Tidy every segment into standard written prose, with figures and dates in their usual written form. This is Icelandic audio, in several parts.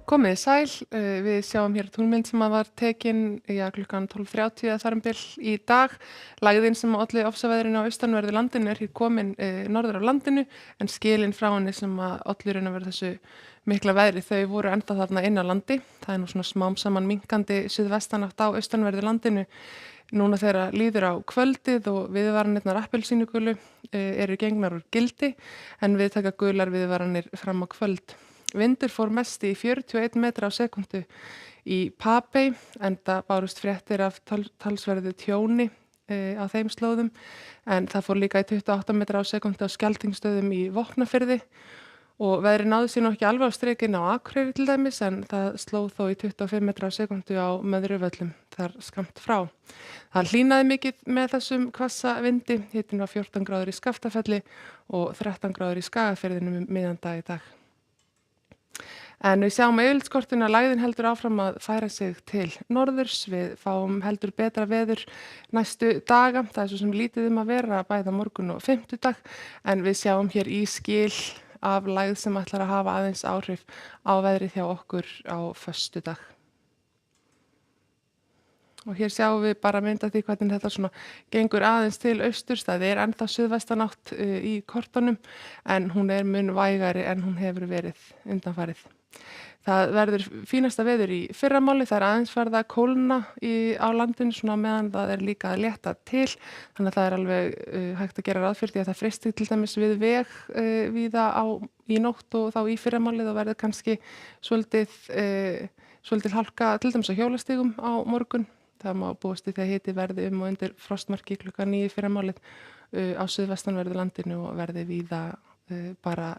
Komið sæl, við sjáum hér túnmynd sem að var tekin klukkan 12:30 eða þar um bil í dag. Lægðin sem olli ofsaveðrinu á austanverðu landinu er hér komin norður af landinu en skilin frá henni sem að olli raun að vera þessu mikla veðri þau voru enda þarna inn á landi. Það er nú svona smám saman minkandi suðvestanátt á austanverðu landinu. Núna þegar líður á kvöldið og viðvaranirnar appelsínugulu eru gengnar úr gildi en við taka gular viðvaranir fram á kvöld. Vindur fór mest í 41 metra á sekundu í Papey enda bárust fréttir af talsverðu tjóni á þeim slóðum en það fór líka í 28 metra á sekundu á Skjaltingstöðum í Vopnafirði og veðrið náði sér nú ekki alveg á strikinu á Akureyri til dæmis en það sló þó í 25 metra á sekundu á Möðruvöllum þar skammt frá. Það hlýnaði mikið með þessum hvassa vindi, hitinn var 14 gráður í Skaftafelli og 13 gráður í Skagafirðinum miðjan dag í dag. En við sjáum yfirlitskortinu að lægðin heldur áfram að færa sig til norðurs. Við fáum heldur betra veður næstu daga. Það er svo sem lítið að vera bæða morgun og fimmtudag. En við sjáum hér í skil af lægð sem ætlar að hafa aðeins áhrif á veðrið hjá okkur á föstudag. Og hér sjáum við bara mynd af því hvernig þetta svona gengur aðeins til austurs. Það er ennþá suðvestanátt í kortunum en hún er mun vægari en hún hefur verið undanfarið. Það verður fínasta veður í fyrramáli, það er aðeins farið að kólna á landinu svona meðan það er líka að létta til. Þannig að það er alveg hægt að gera ráð fyrir því að það freisti til dæmis við veg víða í nótt og þá í fyrramálið og verður kannski svolítið hálka til dæmis á hjólastígum á morgun. Það má búast við því að hiti verði og undir frostmarki klukkan 9 í fyrramálið á suðvestanverðu landinu og verði víða bara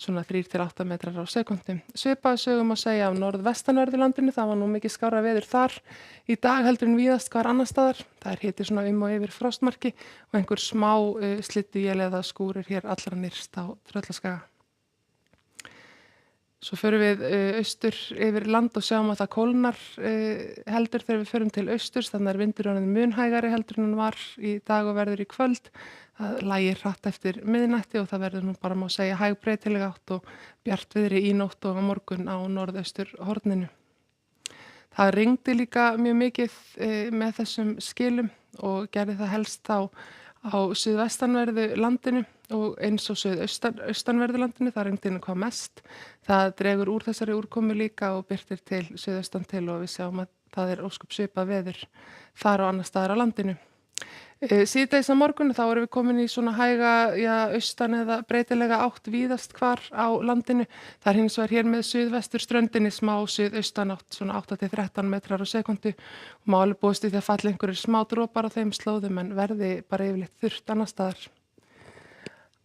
svona 3-8 metrar á sekundu. Svipaða sögum að segja á norðvestanverðu landinu, það var nú mikið skárra veður þar í dag heldur en víðast hvar annar staðar. Það er hiti svona og yfir frostmarki og einhver smá slydduél eða skúrir hér allra nyrst á Tröllaskaga. Svo förum við austur yfir land og sjáum að það kólnar heldur þegar við förum til austurs, þannig er vindur orðinn mun hægari heldur en hann var í dag og verður í kvöld. Það lægir hratt eftir miðnætti og það verður nú bara má segja hægbreytileg átt og bjartviðri í nótt og á morgun á norðaustur horninu. Það rigndi líka mjög mikið með þessum skilum og gerði það helst þá á suðvestanverðu landinu og eins og suðaustanverðu landinu, það rigndi hvað mest. Það dregur úr þessari úrkomu líka og birtir til suðaustan til og við sjáum að það er ósköp svipað veður þar og annars staðar á landinu. Síðdegis á morgun þá erum við komin í svona hæga austan eða breytilega átt víðast hvar á landinu. Það er hins vegar hér með suðvestur ströndinni smá suðaustanátt, svona 8-13 metrar á sekundu og má alveg búast í því að falla einhverjir smá dropar á þeim slóðum en verði bara yfirleitt þurrt annars staðar.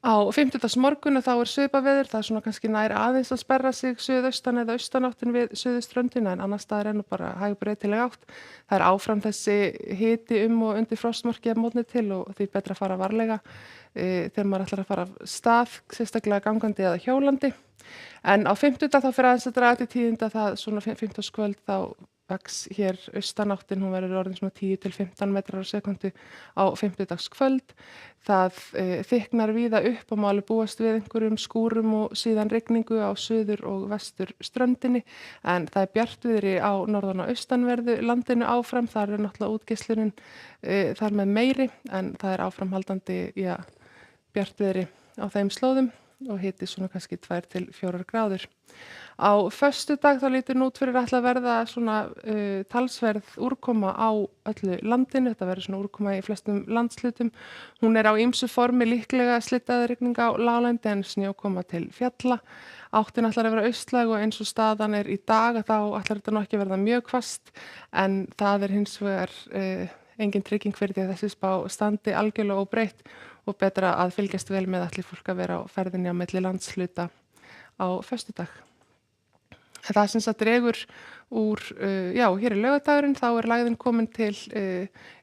Á fimmtudagsmorgun þá er svipaveður, það er svona kannski nær aðeins að sperra sig suðaustan eða austanáttin við suðuströndina en annars staðar er nú bara hægbreytileg átt. Það er áfram þessi hiti og undir frostmarki að mótni til og því betra að fara varlega þegar maður ætlar að fara af stað, sérstaklega gangandi eða hjólandi. En á fimmtudag þá fer aðeins að draga til tíðinda það svona fimmtudagskvöld þá vex hér austanáttin, hún verður orðin svona 10-15 metrar á sekundu á fimmtudagskvöld. Það þykknar víða upp og má alveg búast við einhverjum skúrum og síðan rigningu á suður og vestur ströndinni en það er bjartviðri á norðan og austanverðu landinu áfram, þar er náttúrulega útgeislunin þar með meiri en það er áframhaldandi bjartviðri á þeim slóðum og hiti svona kannski 2-4 gráður. Á föstudag þá lítur nú út fyrir að verða svona talsverð úrkoma á öllu landinu. Þetta verður svona úrkoma í flestum landshlutum. Hún er á ýmsu formi líklega slyddaði rigning á láglendi en snjókoma til fjalla. Áttin ætlar að vera austlæg og eins og staðan er í dag þá ætlar þetta nú ekki verða mjög hvasst en það er hins vegar engin trygging fyrir því að þessi spá standi algjörlega óbreytt og betra að fylgjast vel með allir fólk að vera á ferðinni á milli landshluta á föstudag. Það sem sagt dregur úr, hér er laugardagurinn, þá er lægðin komin til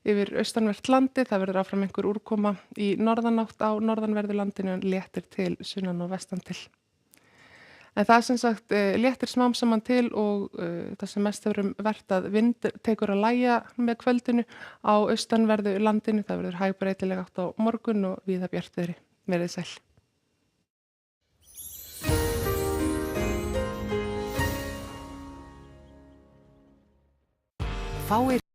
yfir austanvert landi, það verður áfram einhver úrkoma í norðanátt á norðanverðu landinu en léttir til sunnan og vestan til. En það sem sagt léttir smám saman til og það sem mest hefur verið að vind tekur að lægja með kvöldinu á austanverðu landinu, það verður hægbreytileg átt á morgun og víða bjartviðri. Verið sæl. fáir